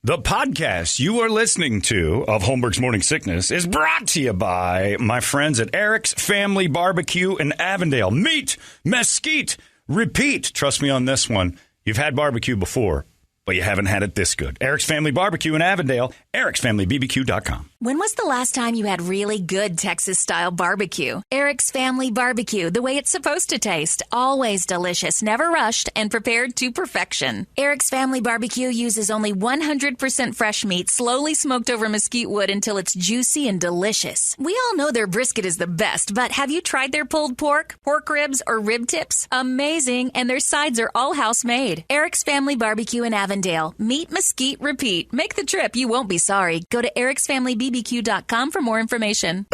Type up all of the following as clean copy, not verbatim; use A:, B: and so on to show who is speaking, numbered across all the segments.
A: The podcast you are listening to of Holmberg's Morning Sickness is brought to you by my friends at Eric's Family Barbecue in Avondale. Meet, mesquite, repeat. Trust me on this one. You've had barbecue before, but you haven't had it this good. Eric's Family Barbecue in Avondale, ericsfamilybbq.com.
B: When was the last time you had really good Texas-style barbecue? Eric's Family Barbecue, the way it's supposed to taste. Always delicious, never rushed, and prepared to perfection. Eric's Family Barbecue uses only 100% fresh meat, slowly smoked over mesquite wood until it's juicy and delicious. We all know their brisket is the best, but have you tried their pulled pork, pork ribs, or rib tips? Amazing, and their sides are all house-made. Eric's Family Barbecue in Avondale. Meet, mesquite, repeat. Make the trip. You won't be sorry. Go to ericsfamilybbq.com for more information.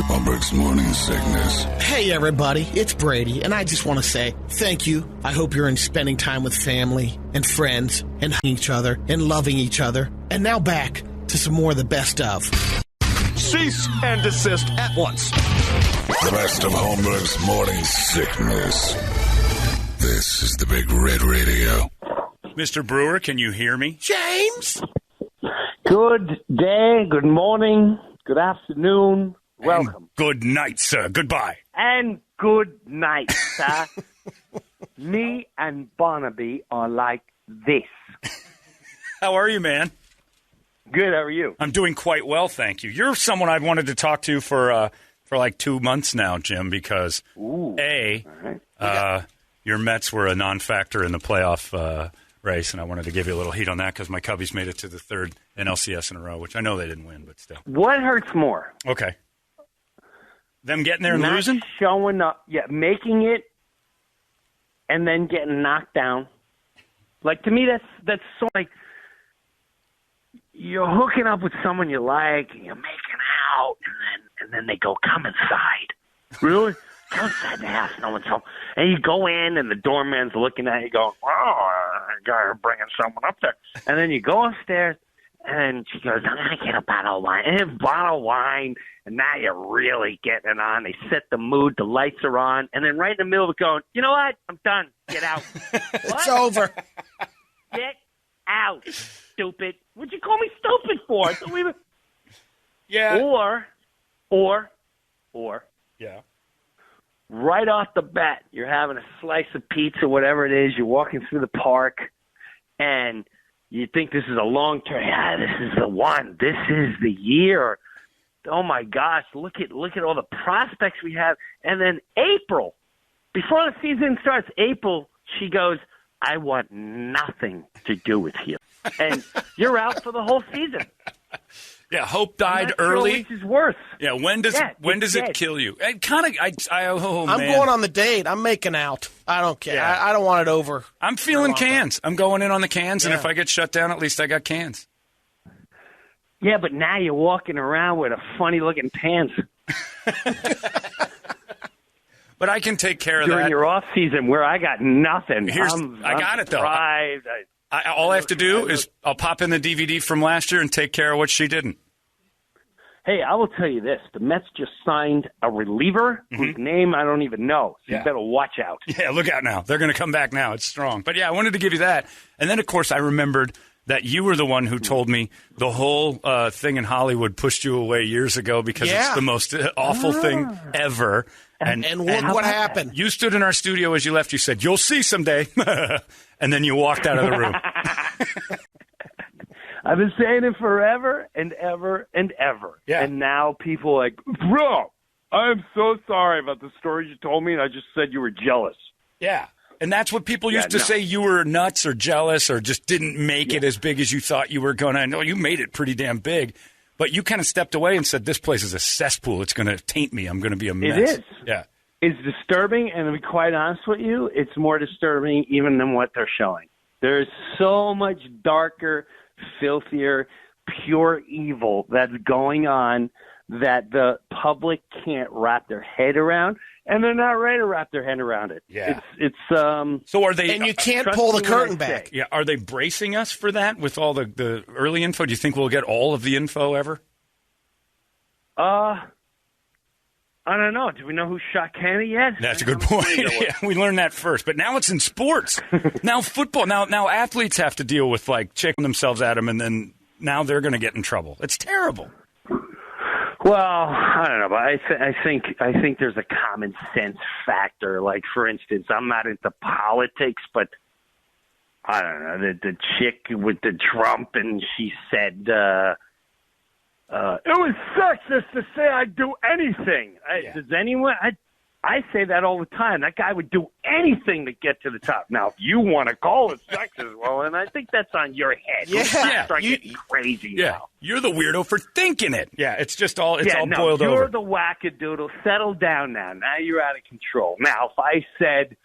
C: Holmberg's Morning Sickness.
D: Hey, everybody. It's Brady, and I just want to say thank you. I hope you're spending time with family and friends and hugging each other and loving each other. And now back to some more of the best of.
E: Cease and desist at once.
C: The best of Holmberg's Morning Sickness. This is the Big Red Radio.
A: Mr. Breuer, can you hear me?
D: James!
F: Good day, good morning, good afternoon, welcome.
A: And good night, sir. Goodbye.
F: And good night, sir. Me and Barnaby are like this.
A: How are you, man?
F: Good, how are you?
A: I'm doing quite well, thank you. You're someone I've wanted to talk to for like 2 months now, Jim, because,
F: Ooh.
A: Your Mets were a non-factor in the playoff race, and I wanted to give you a little heat on that because my Cubbies made it to the third NLCS in a row, which I know they didn't win, but still.
F: What hurts more?
A: Okay. Them getting there and
F: Not
A: losing?
F: showing up, making it, and then getting knocked down. Like, to me, that's sort of like you're hooking up with someone you like, and you're making out, and then they go, come inside. Really? Come inside the house, no one's home. And you go in, and the doorman's looking at you, going, oh, you're bringing someone up there. And then you go upstairs, and she goes, I'm going to get a bottle of wine. And a bottle of wine, and now you're really getting it on. They set the mood, the lights are on, and then right in the middle of it going, you know what? I'm done. Get out.
D: It's over.
F: Get out, stupid. What'd you call me stupid for?
A: Yeah.
F: Or,
A: yeah.
F: right off the bat, you're having a slice of pizza, whatever it is. You're walking through the park, and you think this is a long term. Yeah, this is the one. This is the year. Oh my gosh! Look at all the prospects we have. And then April, before the season starts, she goes, I want nothing to do with you, and you're out for the whole season.
A: Yeah, hope died
F: I'm not
A: early.
F: sure which is worse?
A: Yeah, when does it kill you?
D: I'm
A: man.
D: going on the date. I'm making out. I don't care.
A: Yeah.
D: I don't want it over.
A: I'm feeling cans. I'm going in on the cans, and if I get shut down, at least I got cans.
F: Yeah, but now you're walking around with a funny-looking pants.
A: But I can take care of
F: during
A: that.
F: your off season where I got nothing.
A: I got it, though.
F: Surprised.
A: All I have to do is I'll pop in the DVD from last year and take care of what she didn't.
F: Hey, I will tell you this. The Mets just signed a reliever whose name I don't even know. So you better watch out.
A: Yeah, look out now. They're going to come back now. It's strong. But, yeah, I wanted to give you that. And then, of course, I remembered that you were the one who told me the whole thing in Hollywood pushed you away years ago because it's the most awful thing ever.
D: And what happened?
A: You stood in our studio as you left. You said, you'll see someday. And then you walked out of the room.
F: I've been saying it forever and ever and ever.
A: Yeah.
F: And now people are like, bro, I'm so sorry about the stories you told me, and I just said you were jealous.
A: Yeah. And that's what people used to say, you were nuts or jealous or just didn't make it as big as you thought you were going to. I know you made it pretty damn big. But you kind of stepped away and said, this place is a cesspool. It's going to taint me. I'm going to be a mess.
F: It is.
A: Yeah.
F: It's disturbing, and to be quite honest with you, it's more disturbing even than what they're showing. There's so much darker, filthier, pure evil that's going on that the public can't wrap their head around, and they're not ready to wrap their head around it.
A: Yeah.
F: So
A: are they?
D: And you can't pull the curtain back.
A: Yeah. Are they bracing us for that with all the early info? Do you think we'll get all of the info ever?
F: I don't know. Do we know who shot Kennedy yet?
A: That's a good point. Yeah, we learned that first. But now it's in sports. Now football. Now athletes have to deal with, like, checking themselves at them, and then now they're going to get in trouble. It's terrible.
F: Well, I don't know, but I think there's a common sense factor. Like, for instance, I'm not into politics, but I don't know, the chick with the Trump, and she said it was sexist to say I'd do anything. Does anyone? I say that all the time. That guy would do anything to get to the top. Now, if you want to call it sexist, well, and I think that's on your head.
D: Yeah.
F: Start getting crazy now.
A: You're the weirdo for thinking it. Yeah, it's all boiled
F: you're
A: over.
F: You're the wackadoodle. Settle down now. Now you're out of control. Now, if I said,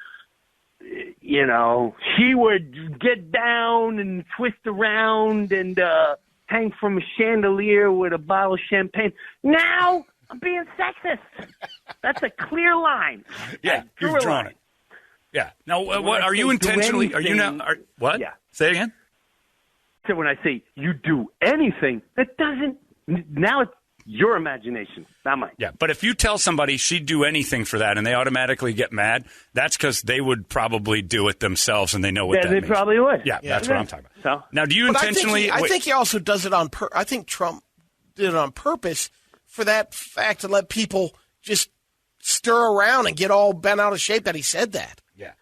F: she would get down and twist around and hang from a chandelier with a bottle of champagne. Now I'm being sexist. That's a clear line.
A: Yeah, you've drawn it. Yeah. Now, what are you intentionally? Are you now? What?
F: Yeah.
A: Say it again.
F: So when I say you do anything, that doesn't. Now it's your imagination, not mine.
A: Yeah, but if you tell somebody she'd do anything for that and they automatically get mad, that's because they would probably do it themselves and they know what that means.
F: They probably would.
A: Yeah, that's what I'm talking about.
F: So,
A: now, do you intentionally?
D: I think he also does it on purpose. I think Trump did it on purpose for that fact to let people just stir around and get all bent out of shape that he said that.
A: Yeah.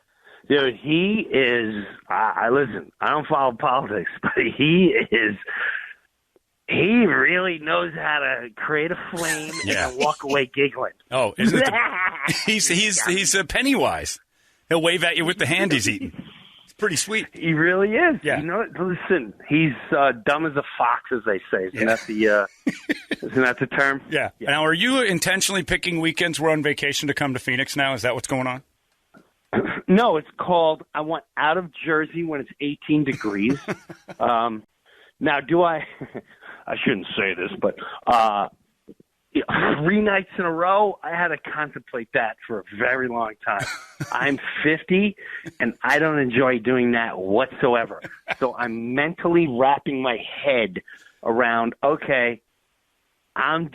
F: Dude, he is. I listen. I don't follow politics, but he is. He really knows how to create a flame and walk away giggling.
A: Oh, isn't it he's a Pennywise. He'll wave at you with the hand he's eating. It's pretty sweet.
F: He really is.
A: Yeah.
F: Listen, he's dumb as a fox, as they say. Isn't that the term?
A: Yeah. Now, are you intentionally picking weekends we're on vacation to come to Phoenix now? Is that what's going on?
F: No, it's called I want out of Jersey when it's 18 degrees. Now, do I – I shouldn't say this, but 3 nights in a row, I had to contemplate that for a very long time. I'm 50, and I don't enjoy doing that whatsoever. So I'm mentally wrapping my head around, okay, I'm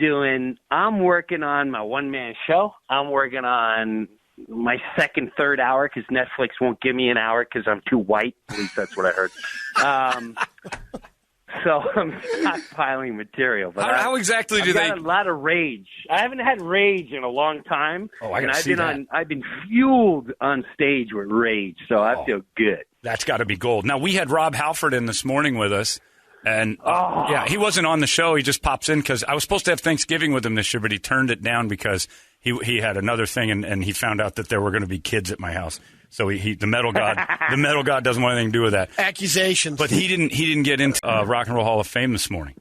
F: working on my one-man show. I'm working on my second, third hour because Netflix won't give me an hour because I'm too white. At least that's what I heard. So I'm stockpiling material. But
A: how exactly do they?
F: I've got a lot of rage. I haven't had rage in a long time.
A: Oh, I gotta see that.
F: I've been fueled on stage with rage, so I feel good.
A: That's got to be gold. Now, we had Rob Halford in this morning with us, and he wasn't on the show. He just pops in because I was supposed to have Thanksgiving with him this year, but he turned it down because he had another thing, and he found out that there were going to be kids at my house. So the metal god doesn't want anything to do with that.
D: Accusations.
A: But he didn't get into Rock and Roll Hall of Fame this morning.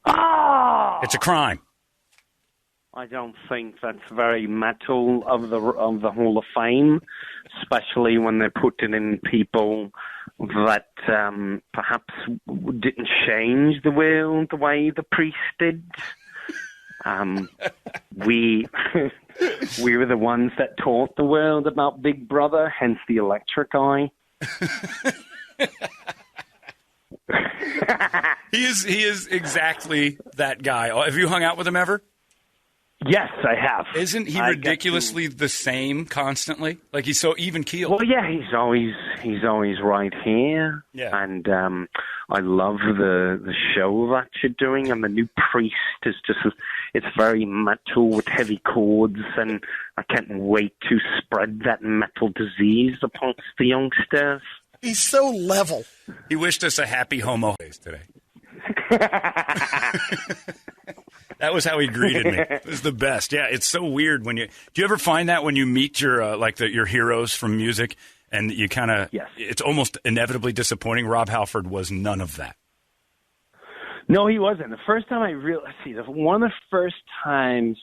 F: Oh!
A: It's a crime.
F: I don't think that's very metal of the Hall of Fame, especially when they're putting in people that perhaps didn't change the world the way the priest did. We were the ones that taught the world about Big Brother, hence the electric eye.
A: He is exactly that guy. Have you hung out with him ever?
F: Yes, I have.
A: Isn't he ridiculously the same constantly? Like he's so even keeled.
F: Well, yeah, he's always right here. Yeah, and I love the show that you're doing, and the new priest is it's very metal with heavy chords, and I can't wait to spread that metal disease amongst the youngsters.
D: He's so level.
A: He wished us a happy homo days today. That was how he greeted me. It was the best. Yeah, it's so weird when do you ever find that when you meet your your heroes from music and you kind of it's almost inevitably disappointing. Rob Halford was none of that.
F: No, he wasn't. The first time one of the first times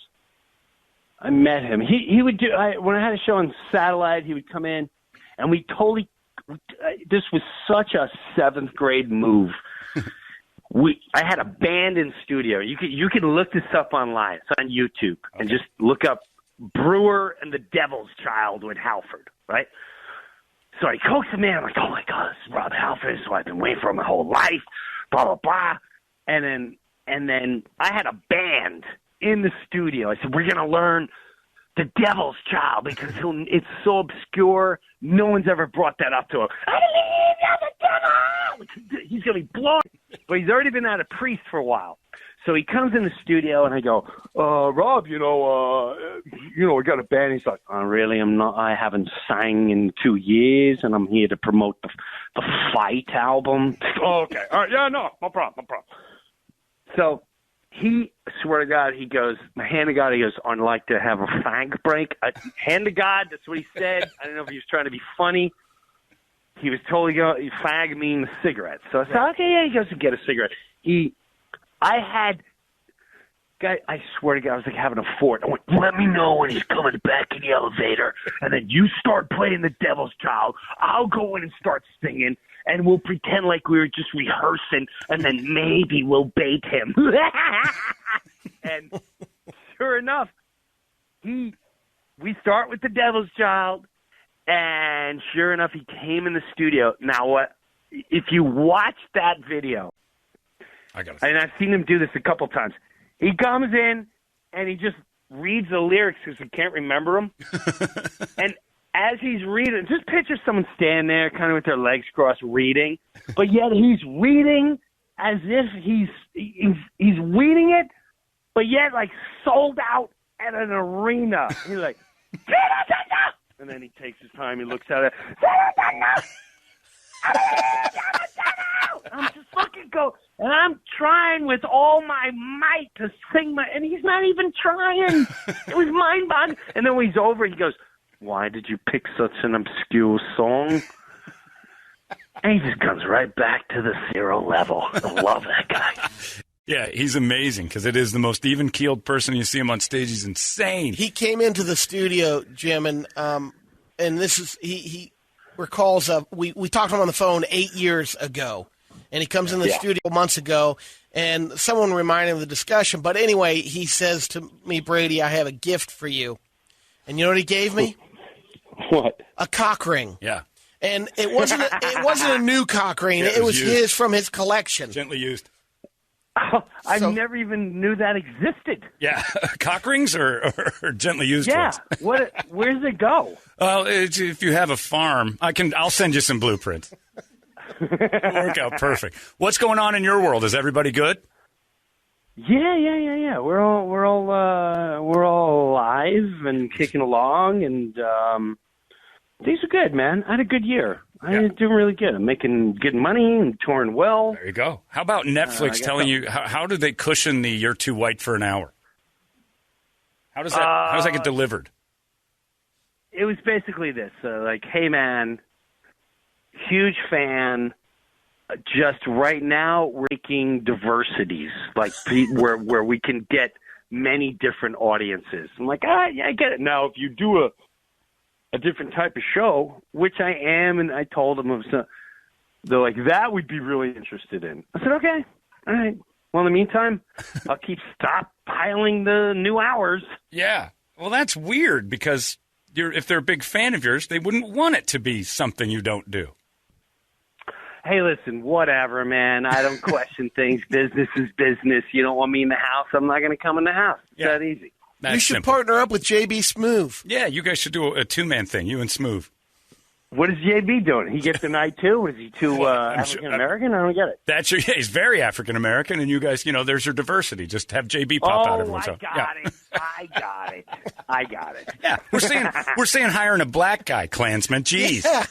F: I met him, he would do when I had a show on satellite, he would come in and we totally this was such a 7th grade move. I had a band in studio. You can look this up online. It's on YouTube. Okay. And just look up Breuer and the Devil's Child with Halford, right? So I coaxed him in. I'm like, oh, my God, this is Rob Halford. So I've been waiting for him my whole life, blah, blah, blah. And then I had a band in the studio. I said, we're going to learn the Devil's Child because it's so obscure. No one's ever brought that up to him. I believe you're the devil! He's going to be blown. But he's already been out of priest for a while. So he comes in the studio, and I go, Rob, we got a band. He's like, oh, really? I haven't sang in 2 years, and I'm here to promote the Fight album. Oh, okay. All right. Yeah, no problem. So he, swear to God, he goes, my hand to God, he goes, I'd like to have a fag break. Hand to God, that's what he said. I don't know if he was trying to be funny. He was totally going, fag means cigarette. So I said, okay, yeah, he goes to get a cigarette. I swear to God, I was like having a fort. I went, let me know when he's coming back in the elevator, and then you start playing the Devil's Child. I'll go in and start singing, and we'll pretend like we were just rehearsing, and then maybe we'll bait him. And sure enough, we start with the Devil's Child, and sure enough, he came in the studio. Now, what? If you watch that video, and I've seen him do this a couple times. He comes in and he just reads the lyrics because he can't remember them. And as he's reading, just picture someone standing there kind of with their legs crossed reading, but yet he's reading as if he's reading it, but yet like sold out at an arena. He's like, and then he takes his time. He looks at it. I'm just fucking go, and I'm trying with all my might to sing and he's not even trying. It was mind-boggling. And then when he's over, he goes, why did you pick such an obscure song? And he just comes right back to the 0 level. I love that guy.
A: Yeah, he's amazing because it is the most even-keeled person. You see him on stage, he's insane.
D: He came into the studio, Jim, and this is he recalls we talked to him on the phone 8 years ago. And he comes in the studio months ago, and someone reminded him of the discussion. But anyway, he says to me, Brady, I have a gift for you. And you know what he gave me?
F: What?
D: A cock ring.
A: Yeah.
D: And it wasn't a new cock ring.
A: Yeah,
D: it was
A: used.
D: his from his collection.
A: Gently used.
F: Oh, I never even knew that existed.
A: Yeah. Cock rings or gently used ones?
F: Yeah. Where does it go?
A: Well, if you have a farm, I'll send you some blueprints. It'll work out perfect. What's going on in your world? Is everybody good?
F: Yeah. We're all alive and kicking along, and things are good, man. I had a good year. I'm doing really good. I'm making good money and touring well.
A: There you go. How about Netflix telling you how do they cushion the "you're too white for an hour"? How does that get delivered?
F: It was basically this: like, hey, man. Huge fan. Just right now, we're making diversities, like where we can get many different audiences. I'm like, yeah, I get it. Now, if you do a different type of show, which I am, and I told them, they're like, that would be really interested in. I said, okay, all right. Well, in the meantime, I'll keep stockpiling the new hours.
A: Yeah. Well, that's weird because if they're a big fan of yours, they wouldn't want it to be something you don't do.
F: Hey, listen, whatever, man. I don't question things. Business is business. You don't want me in the house, I'm not going to come in the house. It's that easy.
D: You should partner up with JB Smoove.
A: Yeah, you guys should do a two-man thing, you and Smoove.
F: What is JB doing? He gets a night too? Is he too African-American? I don't get it.
A: He's very African-American, and you guys, there's your diversity. Just have JB pop out every once in a while.
F: I got it.
A: Yeah, we're saying hiring a black guy, Klansman. Jeez. Yeah.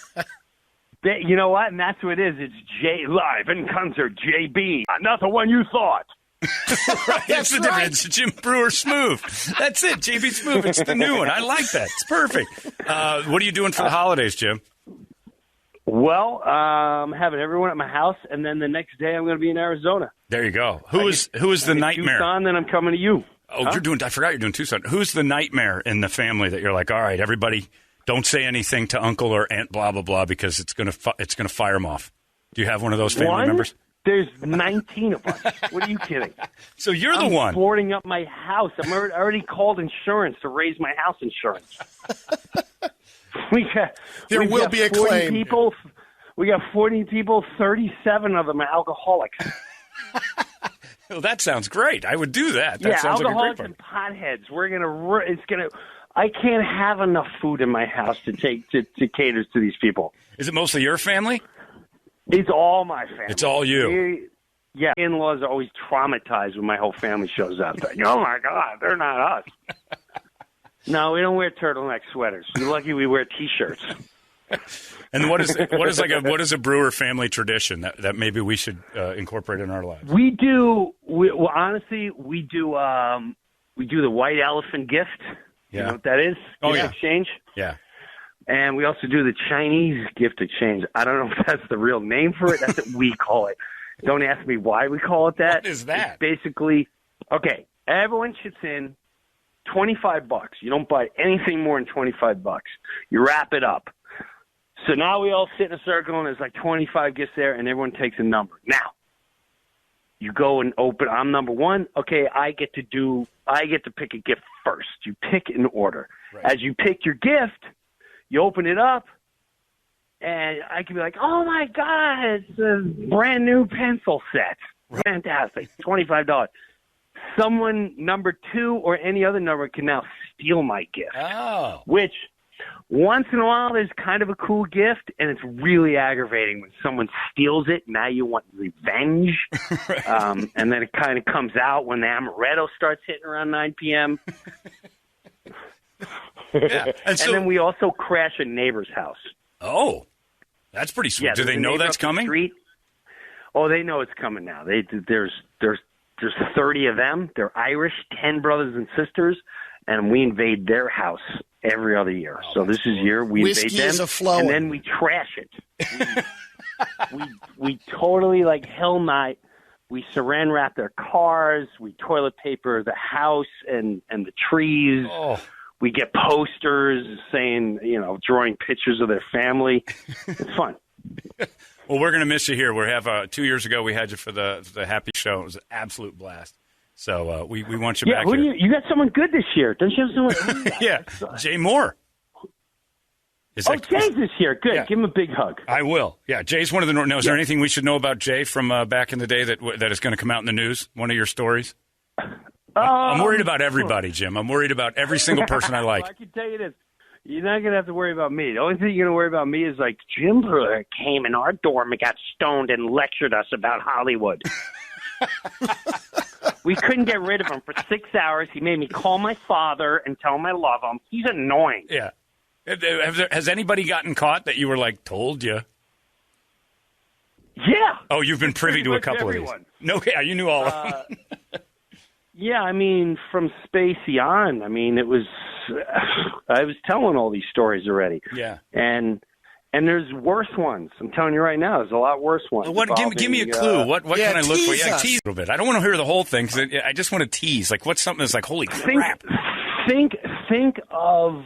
F: You know what? And that's what it is. It's J live in concert, JB. Not the one you thought.
A: Right, that's the difference. Jim Breuer Smoove. That's it. JB Smoove. It's the new one. I like that. It's perfect. What are you doing for the holidays, Jim?
F: Well, I'm having everyone at my house, and then the next day I'm going to be in Arizona.
A: There you go. Who is the nightmare?
F: Tucson, then I'm coming to you.
A: Oh, I forgot you're doing Tucson. Who's the nightmare in the family that you're like, all right, everybody, don't say anything to uncle or aunt blah, blah, blah, because it's going to fire them off. Do you have one of those family members?
F: There's 19 of us. What are you kidding?
A: So you're the one.
F: I'm boarding up my house. I already called insurance to raise my house insurance.
D: There will be a claim.
F: We got 40 people, 37 of them are alcoholics.
A: Well, that sounds great. I would do that. That
F: yeah,
A: sounds like a great
F: alcoholics
A: party.
F: and potheads. We're gonna. I can't have enough food in my house to cater to these people.
A: Is it mostly your family?
F: It's all my family.
A: It's all you.
F: Yeah, in-laws are always traumatized when my whole family shows up. Like, oh my God, they're not us. No, we don't wear turtleneck sweaters. You're lucky we wear T-shirts.
A: And what is a Breuer family tradition that maybe we should incorporate in our lives?
F: We do. Honestly, we do the white elephant gift.
A: Yeah.
F: You know what that is?
A: Oh,
F: Gift
A: yeah.
F: exchange.
A: Yeah.
F: And we also do the Chinese gift exchange. I don't know if that's the real name for it. That's what we call it. Don't ask me why we call it that.
A: What is that?
F: It's basically, okay, everyone chips in $25. You don't buy anything more than $25. You wrap it up. So now we all sit in a circle, and there's like 25 gifts there, and everyone takes a number. Now, you go and open. I'm number one. Okay, I get to pick a gift first. You pick in order.
A: Right.
F: As you pick your gift, you open it up, and I can be like, oh, my God, it's a brand new pencil set. Fantastic. $25. Someone, number two or any other number, can now steal my gift.
A: Oh.
F: Which, once in a while, there's kind of a cool gift, and it's really aggravating when someone steals it. Now you want revenge.
A: Right.
F: And then it kind of comes out when the amaretto starts hitting around 9 p.m.
A: Yeah. And
F: then we also crash a neighbor's house.
A: Oh, that's pretty sweet.
F: Yeah,
A: Do they know that's coming?
F: Oh, they know it's coming now. There's 30 of them. They're Irish, 10 brothers and sisters, and we invade their house every other year. So this is year we
D: Whiskey
F: invade them,
D: is a-flowing.
F: and then we trash it. we totally like Hell Night. We saran wrap their cars. We toilet paper the house and the trees.
A: Oh.
F: We get posters saying, drawing pictures of their family. It's fun.
A: Well, we're going to miss you here. We have 2 years ago we had you for the Happy Show. It was an absolute blast. So we want you back
F: who
A: here.
F: you got someone good this year. Don't you have someone?
A: Yeah, Jay Moore.
F: Jay's this year. Good.
A: Yeah.
F: Give him a big hug.
A: I will. Yeah, Jay's one of the. Now, is there anything we should know about Jay from back in the day that is going to come out in the news? One of your stories? I'm worried about everybody, Jim. I'm worried about every single person I like.
F: Well, I can tell you this. You're not going to have to worry about me. The only thing you're going to worry about me is like Jim Breuer came in our dorm and got stoned and lectured us about Hollywood. We couldn't get rid of him for 6 hours. He made me call my father and tell him I love him. He's annoying.
A: Yeah. Has anybody gotten caught that you were like, told you?
F: Yeah.
A: Oh, you've been privy to a couple of these. No, yeah, you knew all of them.
F: Yeah, I mean, from Spacey on, I mean, it was I was telling all these stories already.
A: Yeah.
F: And there's worse ones. I'm telling you right now, there's a lot worse ones.
A: Give me a clue. What can I look for? Yeah,
D: us.
A: tease a little bit. I don't want to hear the whole thing because I just want to tease. Like, what's something that's like, holy crap?
F: Think of,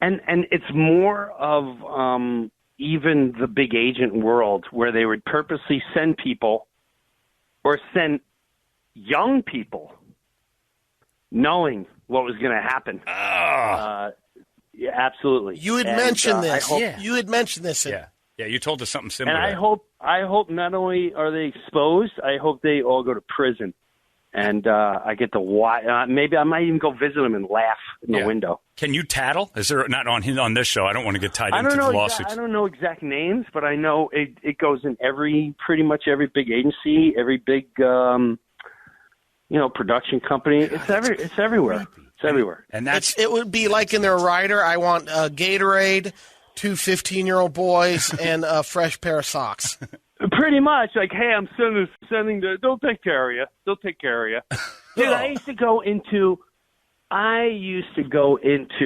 F: and it's more of even the big agent world where they would purposely send people or send young people knowing what was going to happen. Yeah, absolutely.
D: You had mentioned this. You had mentioned this.
A: Yeah, you told us something similar.
F: And I hope not only are they exposed, I hope they all go to prison. And I get to watch. Maybe I might even go visit them and laugh in the window.
A: Can you tattle? Is there not on this show? I don't want to get tied into the lawsuits.
F: I don't know exact names, but I know it goes in pretty much every big agency, every big production company. It's everywhere. It's everywhere.
A: And
D: it would be like in their rider, I want Gatorade, 2 15-year-old boys, and a fresh pair of socks.
F: Pretty much. Like, hey, I'm sending they'll take care of you. They'll take care of you. Dude, I used to go into,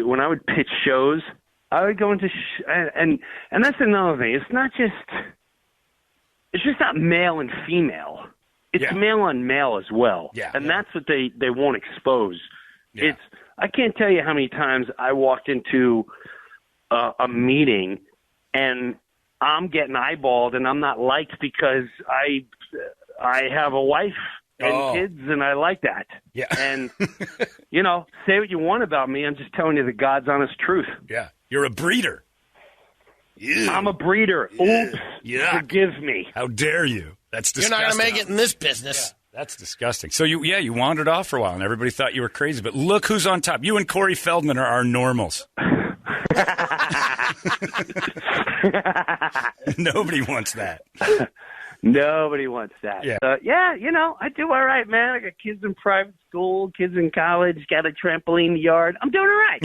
F: when I would pitch shows, I would go into, and that's another thing. It's just not male and female. It's male on male as well.
A: Yeah.
F: And that's what they won't expose.
A: Yeah.
F: I can't tell you how many times I walked into a meeting and I'm getting eyeballed and I'm not liked because I have a wife and kids and I like that.
A: Yeah.
F: And, say what you want about me. I'm just telling you the God's honest truth.
A: Yeah. You're a breeder. Ew.
F: I'm a breeder. Oops.
A: Yeah.
F: Forgive me.
A: How dare you? That's
D: You're
A: disgusting.
D: not going to make it in this business.
A: That's disgusting. So, you wandered off for a while, and everybody thought you were crazy. But look who's on top. You and Corey Feldman are our normals. Nobody wants that.
F: Nobody wants that.
A: Yeah.
F: I do all right, man. I got kids in private school, kids in college, got a trampoline in the yard. I'm doing all right.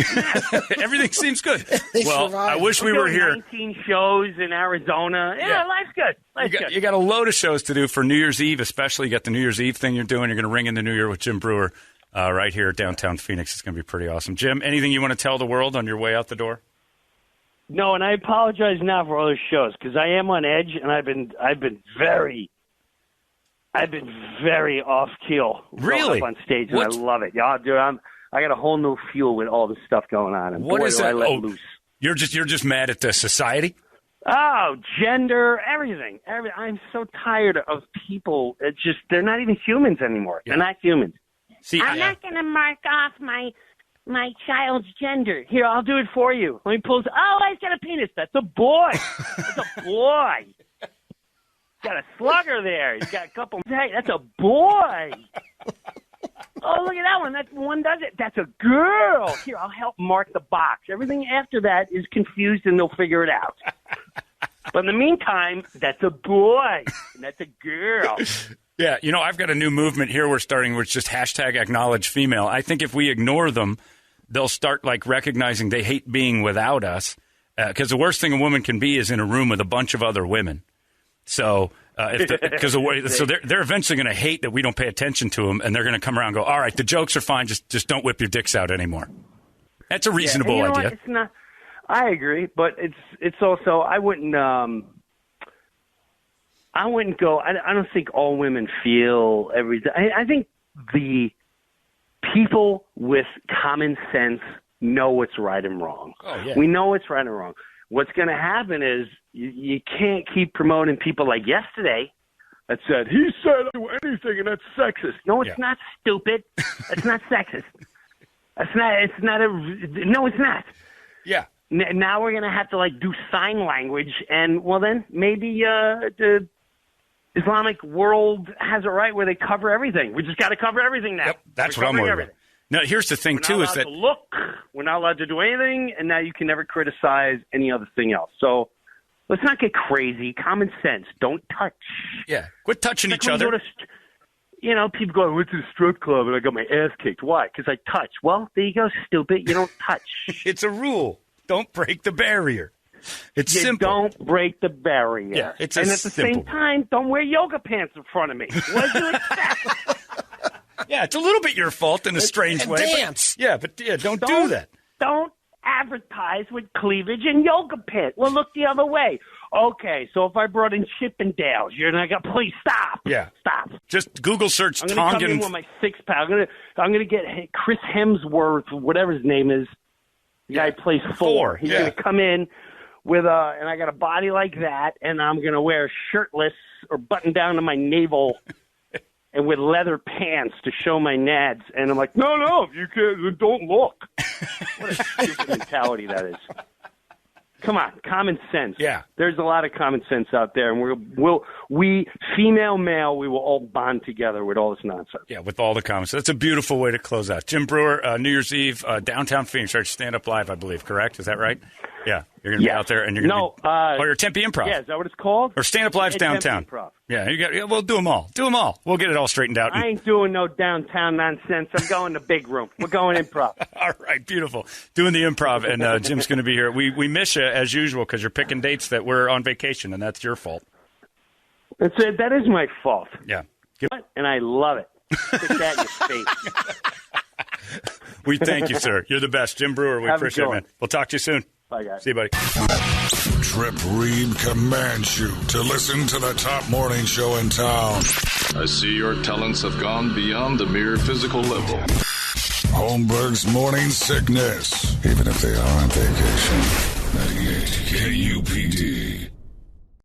A: Everything seems good.
D: They
A: Well,
D: survive.
A: I wish we
F: We're
A: were
F: doing
A: here.
F: 19 shows in Arizona. Yeah, life's good. Life's good.
A: You got a load of shows to do for New Year's Eve, especially. You got the New Year's Eve thing you're doing. You're going to ring in the New Year with Jim Breuer right here at downtown Phoenix. It's going to be pretty awesome. Jim, anything you want to tell the world on your way out the door?
F: No, and I apologize now for all those shows because I am on edge, and I've been very off keel.
A: Really?
F: Up on stage, and
A: What's-
F: I love it. Yeah, dude, I got a whole new fuel with all this stuff going on. And
A: What
F: boy,
A: is
F: do
A: that?
F: I let loose.
A: You're just mad at the society?
F: Oh, gender, everything. I'm so tired of people. It's just they're not even humans anymore.
A: Yeah.
F: They're not humans.
A: See,
F: I'm not going to mark off my child's gender. Here, I'll do it for you. Let me pull. Oh, he's got a penis. That's a boy. That's a boy. Got a slugger there. He's got a couple. Hey, that's a boy. Oh, look at that one. That one does it. That's a girl. Here, I'll help mark the box. Everything after that is confused, and they'll figure it out. But in the meantime, that's a boy, and that's a girl.
A: Yeah, I've got a new movement here we're starting, which is just hashtag acknowledge female. I think if we ignore them, they'll start recognizing they hate being without us. Because the worst thing a woman can be is in a room with a bunch of other women. So, so they're eventually going to hate that we don't pay attention to them, and they're going to come around and go, all right, the jokes are fine, just don't whip your dicks out anymore. That's a reasonable idea.
F: What? It's not. I agree, but it's also I wouldn't go. I don't think all women feel everything. I think the people with common sense know what's right and wrong.
A: Oh, yeah.
F: We know what's right and wrong. What's going to happen is you can't keep promoting people like yesterday that said, he said I'll do anything and that's sexist. No, it's not, stupid. It's not sexist. No, it's not.
A: Yeah.
F: Now we're going to have to do sign language, and then maybe the Islamic world has it right where they cover everything. We just got to cover everything now.
A: Yep, that's what I'm worried about. Now, here's the thing, too, is that
F: we're not allowed to do anything, and now you can never criticize any other thing else. So let's not get crazy. Common sense. Don't touch.
A: Yeah, quit touching each
F: when you
A: other.
F: go to people go, I went to the strip club and I got my ass kicked. Why? Because I touched. Well, there you go, stupid. You don't touch.
A: It's a rule. Don't break the barrier. It's simple.
F: Don't break the barrier.
A: Yeah, it's
F: and
A: a
F: at the
A: simple
F: same time, don't wear yoga pants in front of me. What do you expect?
A: Yeah, it's a little bit your fault in a strange way.
D: Dance.
A: But don't do that.
F: Don't advertise with cleavage and yoga pants. Well, look the other way. Okay, so if I brought in Chippendales, you're not gonna please stop.
A: Yeah,
F: stop.
A: Just Google search
F: I'm gonna
A: Tongan.
F: come in with my 6-pack. I'm gonna get Chris Hemsworth, whatever his name is. The guy who plays Thor. He's gonna come in with and I got a body like that, and I'm gonna wear shirtless or button down to my navel. And with leather pants to show my nads. And I'm like, no, you can't, don't look. What a stupid mentality that is. Come on, common sense.
A: Yeah.
F: There's a lot of common sense out there. And we female, male, we will all bond together with all this nonsense.
A: Yeah, with all the comments. That's a beautiful way to close out. Jim Breuer, New Year's Eve, downtown Phoenix. Stand Up Live, I believe, correct? Is that right? Yeah. You're going to be out there and you're going to you're Tempe Improv.
F: Yeah, is that what it's called?
A: Or Stand Up Live's downtown.
F: Improv.
A: Yeah, we'll do them all. Do them all. We'll get it all straightened out.
F: I ain't doing no downtown nonsense. I'm going to big room. We're going improv.
A: All right, beautiful. Doing the improv, and Jim's going to be here. We miss you, as usual, because you're picking dates that we're on vacation, and that's your fault.
F: That is my fault.
A: Yeah.
F: And I love it. Stick that in your face.
A: We thank you, sir. You're the best. Jim Breuer, we appreciate it, man. We'll talk to you soon.
F: Bye, guys.
A: See you, buddy.
C: Trip Reed commands you to listen to the top morning show in town.
G: I see your talents have gone beyond the mere physical level.
C: Holmberg's Morning Sickness. Even if they are on vacation. 98 KUPD.